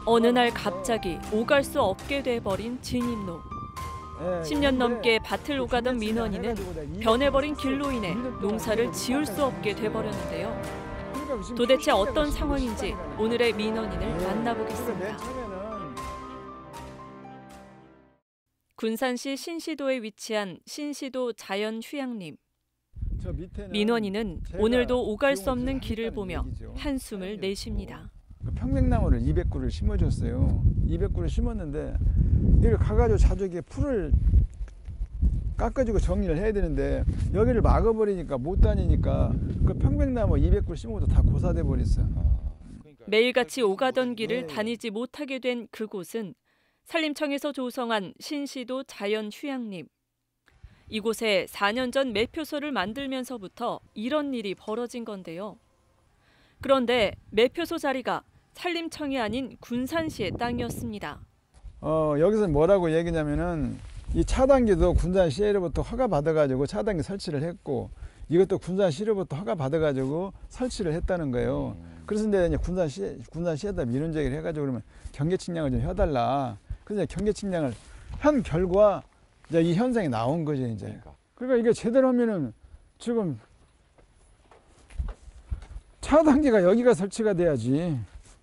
어느 날 갑자기 오갈 수 없게 돼버린 진입로. 10년 넘게 밭을 오가던 민원인은 변해버린 길로 인해 농사를 지을 수 없게 돼버렸는데요. 도대체 어떤 상황인지 오늘의 민원인을 만나보겠습니다. 군산시 신시도에 위치한 신시도 자연휴양림. 민원인은 오늘도 오갈 수 없는 길을 보며 한숨을 내쉽니다. 평백나무를 200그루를 심어줬어요. 200그루 심었는데 여기 가가지고 자주 이게 풀을 깎아주고 정리를 해야 되는데 여기를 막아버리니까 못 다니니까 그 평백나무 200그루 심은 것도 다 고사돼 버렸어요. 매일같이 오가던 길을 다니지 못하게 된 그곳은 산림청에서 조성한 신시도 자연휴양림. 이곳에 4년 전 매표소를 만들면서부터 이런 일이 벌어진 건데요. 그런데 매표소 자리가 산림청이 아닌 군산시의 땅이었습니다. 여기서 뭐라고 얘기냐면은 이 차단기도 군산시로부터 허가 받아가지고 차단기 설치를 했고 이것도 군산시로부터 허가 받아가지고 설치를 했다는 거예요. 그래서 이제 군산시에다 민원 제기를 해가지고 그러면 경계 측량을 좀 해달라. 그래서 경계 측량을 한 결과 이제 이 현상이 나온 거죠 이제. 그러니까 이게 제대로 하면은 지금 차단기가 여기가 설치가 돼야지.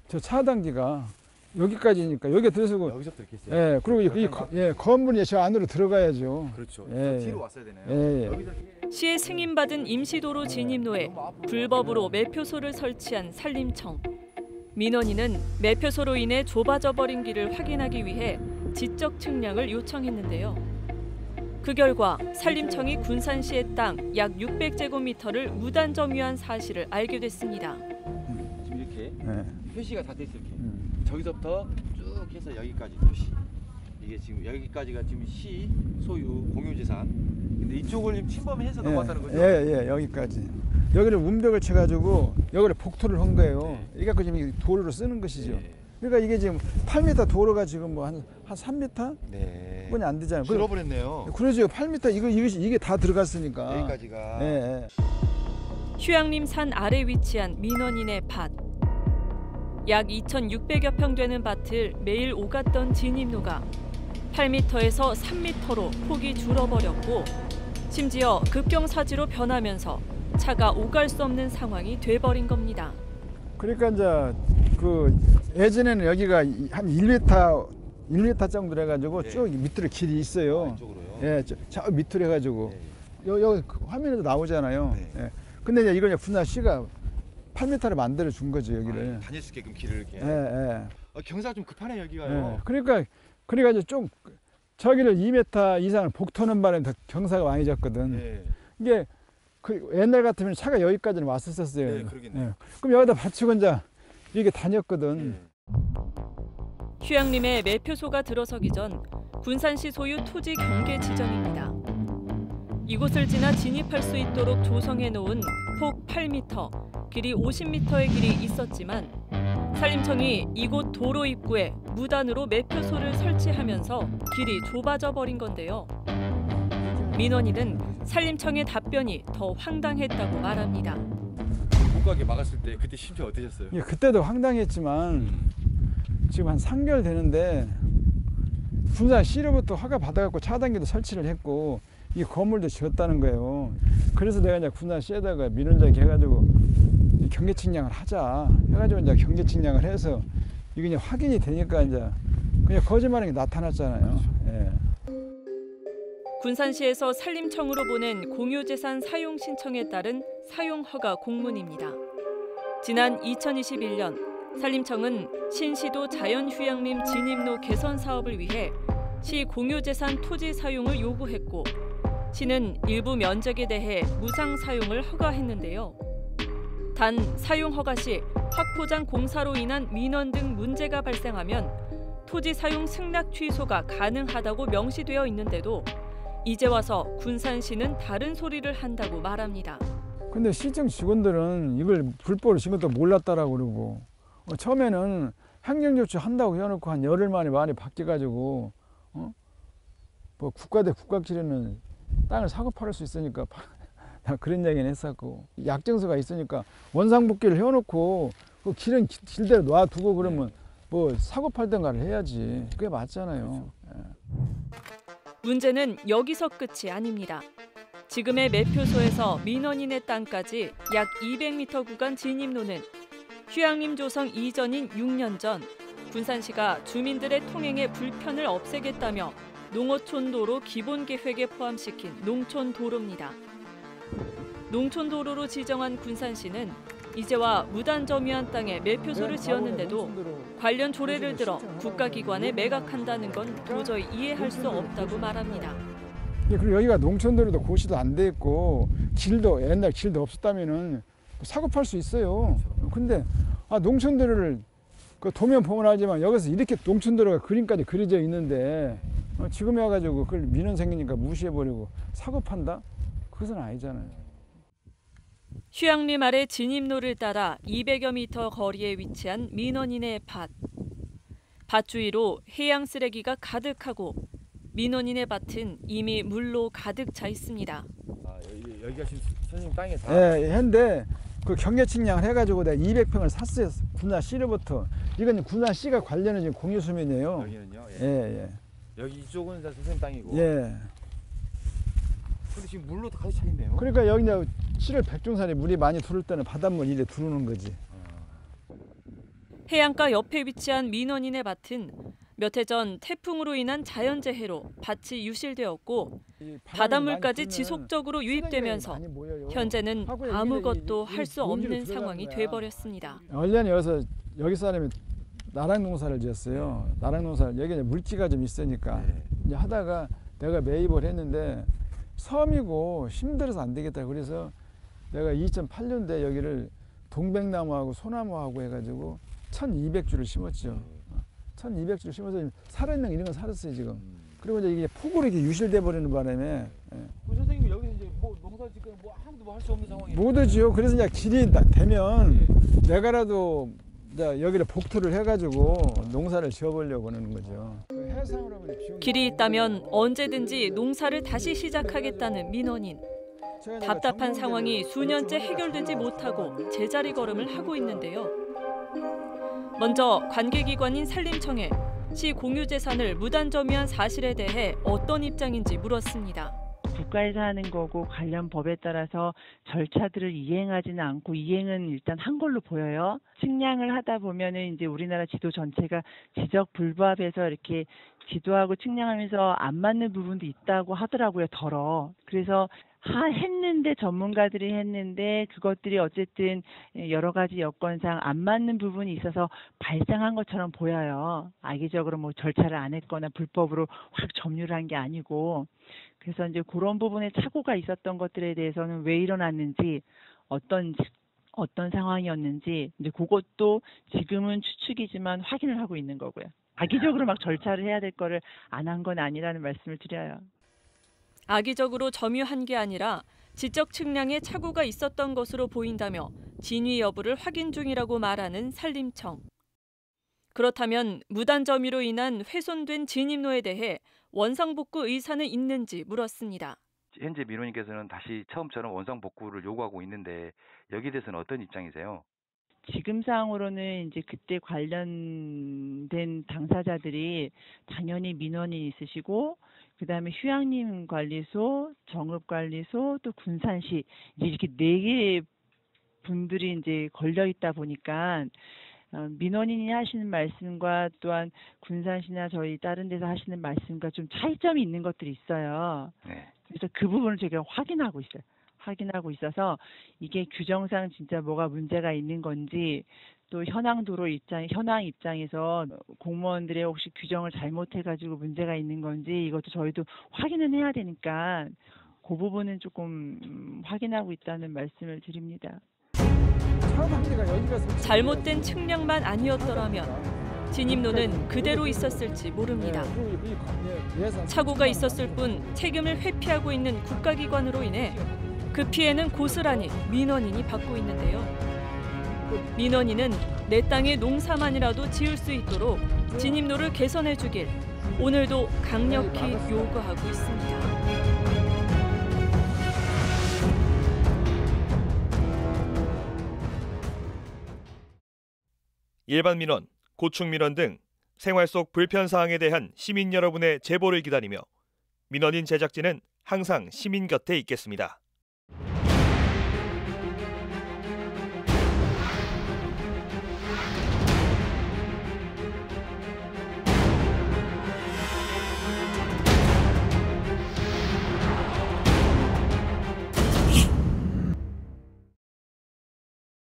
저 차단기가 여기까지니까 여기에 들어서고 여기서부터 이렇게 있어요. 예, 그리고 이 건물이 저 안으로 들어가야죠. 그렇죠. 예, 뒤로 왔어야 되네요. 예. 시의 승인받은 임시도로 진입로에 불법으로 매표소를 설치한 산림청. 민원인은 매표소로 인해 좁아져 버린 길을 확인하기 위해 지적 측량을 요청했는데요. 그 결과 산림청이 군산시의 땅 약 600제곱미터를 무단 점유한 사실을 알게 됐습니다. 지금 이렇게 예. 표시가 다 돼 있어요. 이렇게. 저기서부터 쭉 해서 여기까지 표시. 이게 지금 여기까지가 지금 시 소유 공유재산. 근데 이쪽을 지금 침범해서 넘어왔다는 거죠? 예, 여기까지. 여기를 운벽을 쳐가지고 여기를 복토를 한 거예요. 이게 갖고 지금 도로로 쓰는 것이죠. 그러니까 이게 지금 8m 도로가 지금 뭐 한 3m? 네. 뿐이 안 되잖아요. 줄어버렸네요. 그러죠. 8m 이게 다 들어갔으니까. 여기까지가. 예. 휴양림 산 아래 위치한 민원인의 밭. 약 2,600여 평 되는 밭을 매일 오갔던 진입로가 8m에서 3m로 폭이 줄어버렸고 심지어 급경사지로 변하면서 차가 오갈 수 없는 상황이 돼버린 겁니다. 그러니까 이제 그 예전에는 여기가 한 1m 정도 해가지고 쭉 밑으로 길이 있어요. 이쪽으로요? 예, 저 밑으로 해가지고 여기 화면에도 나오잖아요. 예. 근데 이제 이걸 군산시가 8m를 만들어 준 거죠 여기를. 다닐 수 있게끔 길을 이렇게. 예. 경사가 좀 급하네 여기가요. 예. 그러니까 이제 좀 저기를 2m 이상을 복토는 바람에 더 경사가 많이 졌거든. 이게 그 옛날 같으면 차가 여기까지는 왔었어요. 네, 그러겠네요. 예. 그럼 여기다 받치고 이제 이게 다녔거든. 휴양림에 매표소가 들어서기 전 군산시 소유 토지 경계 지점입니다. 이곳을 지나 진입할 수 있도록 조성해 놓은 폭 8m, 길이 50m의 길이 있었지만 산림청이 이곳 도로 입구에 무단으로 매표소를 설치하면서 길이 좁아져 버린 건데요. 민원인은 산림청의 답변이 더 황당했다고 말합니다. 못 가게 막았을 때 그때 심정 어떠셨어요? 예, 그때도 황당했지만 지금 한 3개월 되는데 군산시로부터 허가 받아갖고 차단기도 설치를 했고 이 건물도 지었다는 거예요. 그래서 내가 이제 군산시에다가 민원제기 해가지고 경계 측량을 하자 해가지고 이제 경계 측량을 해서 이게 이제 확인이 되니까 이제 그냥 거짓말하는 게 나타났잖아요. 예. 군산시에서 산림청으로 보낸 공유재산 사용 신청에 따른 사용허가 공문입니다. 지난 2021년 산림청은 신시도 자연휴양림 진입로 개선 사업을 위해 시 공유재산 토지 사용을 요구했고 시는 일부 면적에 대해 무상 사용을 허가했는데요. 단 사용 허가 시 확포장 공사로 인한 민원 등 문제가 발생하면 토지 사용 승낙 취소가 가능하다고 명시되어 있는데도 이제 와서 군산시는 다른 소리를 한다고 말합니다. 근데 시청 직원들은 이걸 불법으로 지은 것도 몰랐다라고 그러고 처음에는 행정조치 한다고 해놓고 한 열흘 만에 말이 바뀌어가지고 뭐 국가 대 국가길에는 땅을 사고 팔을 수 있으니까 그런 얘기는 했었고 약정서가 있으니까 원상복귀를 해놓고 그 길은 길대로 놔두고 그러면 뭐 사고 팔던가를 해야지. 그게 맞잖아요. 그렇죠. 문제는 여기서 끝이 아닙니다. 지금의 매표소에서 민원인의 땅까지 약 200m 구간 진입로는 휴양림 조성 이전인 6년 전 군산시가 주민들의 통행에 불편을 없애겠다며 농어촌도로 기본계획에 포함시킨 농촌도로입니다. 농촌도로로 지정한 군산시는 이제와 무단점유한 땅에 매표소를 지었는데도 관련 조례를 들어 국가기관에 매각한다는 건 도저히 이해할 수 없다고 말합니다. 그리고 여기가 농촌도로도 고시도 안 돼 있고 길도 옛날 길도 없었다면은 사고 팔 수 있어요. 근데 농촌도로를 그 도면 보면 알지만 여기서 이렇게 농촌도로가 그림까지 그려져 있는데 지금 와가지고 그걸 민원 생기니까 무시해버리고 사고 판다? 그것은 아니잖아요. 휴양림 아래 진입로를 따라 200여 미터 거리에 위치한 민원인의 밭. 밭 주위로 해양 쓰레기가 가득하고 민원인의 밭은 이미 물로 가득 차 있습니다. 여기가 지금 선생님 땅에 다. 예, 현대 그 경계 측량을 해가지고 내가 200평을 샀어요. 군산시로부터. 이건 군산시가 관련은 지금 공유수면이에요. 여기는요. 예. 여기 이쪽은 다 선생님 땅이고. 예. 근데 지금 물로 가득 차 있네요. 그러니까 여기 이제 7월 백중산에 물이 많이 들어올 때는 바닷물 이래 들어오는 거지. 해안가 옆에 위치한 민원인의 밭은 몇 해 전 태풍으로 인한 자연재해로 밭이 유실되었고 바닷물까지 지속적으로 유입되면서 현재는 아무것도 할 수 없는 상황이 돼버렸습니다. 원래는 여기 사람이 나랑 농사를 지었어요. 나랑 농사를 여기 이제 물기가 좀 있으니까 이제 하다가 내가 매입을 했는데 섬이고 힘들어서 안 되겠다. 그래서 내가 2008년도에 여기를 동백나무하고 소나무하고 해가지고 1200주를 심었죠. 1200주를 심어서 살아있는 이런 건 살았어요 지금. 그리고 이제 이게 폭우로 이렇게 유실돼 버리는 바람에. 선생님 여기서 이제 뭐 농사 짓거나 뭐 아무도 뭐 할 수 없는 상황이에요. 못 하지요. 그래서 이제 길이 딱 되면 내가라도 이제 여기를 복토를 해가지고 농사를 지어보려고 하는 거죠. 길이 있다면 언제든지 농사를 다시 시작하겠다는 민원인. 답답한 상황이 수년째 해결되지 못하고 제자리 걸음을 하고 있는데요. 먼저 관계기관인 산림청에 시 공유재산을 무단점유한 사실에 대해 어떤 입장인지 물었습니다. 국가에서 하는 거고 관련 법에 따라서 절차들을 이행하지는 않고 이행은 일단 한 걸로 보여요. 측량을 하다 보면은 이제 우리나라 지도 전체가 지적 불합해서 이렇게 지도하고 측량하면서 안 맞는 부분도 있다고 하더라고요. 그래서 했는데 전문가들이 했는데 그것들이 어쨌든 여러 가지 여건상 안 맞는 부분이 있어서 발생한 것처럼 보여요. 악의적으로 뭐 절차를 안 했거나 불법으로 확 점유를 한 게 아니고. 그래서 이제 그런 부분에 착오가 있었던 것들에 대해서는 왜 일어났는지 어떤 상황이었는지 이제 그것도 지금은 추측이지만 확인을 하고 있는 거고요. 악의적으로 막 절차를 해야 될 거를 안 한 건 아니라는 말씀을 드려요. 악의적으로 점유한 게 아니라 지적 측량에 착오가 있었던 것으로 보인다며 진위 여부를 확인 중이라고 말하는 산림청. 그렇다면 무단 점유로 인한 훼손된 진입로에 대해 원상복구 의사는 있는지 물었습니다. 현재 민원인께서는 다시 처음처럼 원상복구를 요구하고 있는데 여기에 대해서는 어떤 입장이세요? 지금 상황으로는 이제 그때 관련된 당사자들이 당연히 민원인이 있으시고 그다음에 휴양림 관리소, 정읍관리소, 또 군산시 이렇게 4개 분들이 이제 걸려 있다 보니까 민원인이 하시는 말씀과 또한 군산시나 저희 다른 데서 하시는 말씀과 좀 차이점이 있는 것들이 있어요. 네. 그래서 그 부분을 제가 확인하고 있어요. 확인하고 있어서 이게 규정상 진짜 뭐가 문제가 있는 건지 또 현황 입장에서 공무원들의 혹시 규정을 잘못해가지고 문제가 있는 건지 이것도 저희도 확인은 해야 되니까 그 부분은 조금 확인하고 있다는 말씀을 드립니다. 잘못된 측량만 아니었더라면 진입로는 그대로 있었을지 모릅니다. 착오가 있었을 뿐 책임을 회피하고 있는 국가기관으로 인해 그 피해는 고스란히 민원인이 받고 있는데요. 민원인은 내 땅에 농사만이라도 지을 수 있도록 진입로를 개선해 주길 오늘도 강력히 요구하고 있습니다. 일반 민원 고충 민원 등 생활 속 불편 사항에 대한 시민 여러분의 제보를 기다리며 민원인 제작진은 항상 시민 곁에 있겠습니다.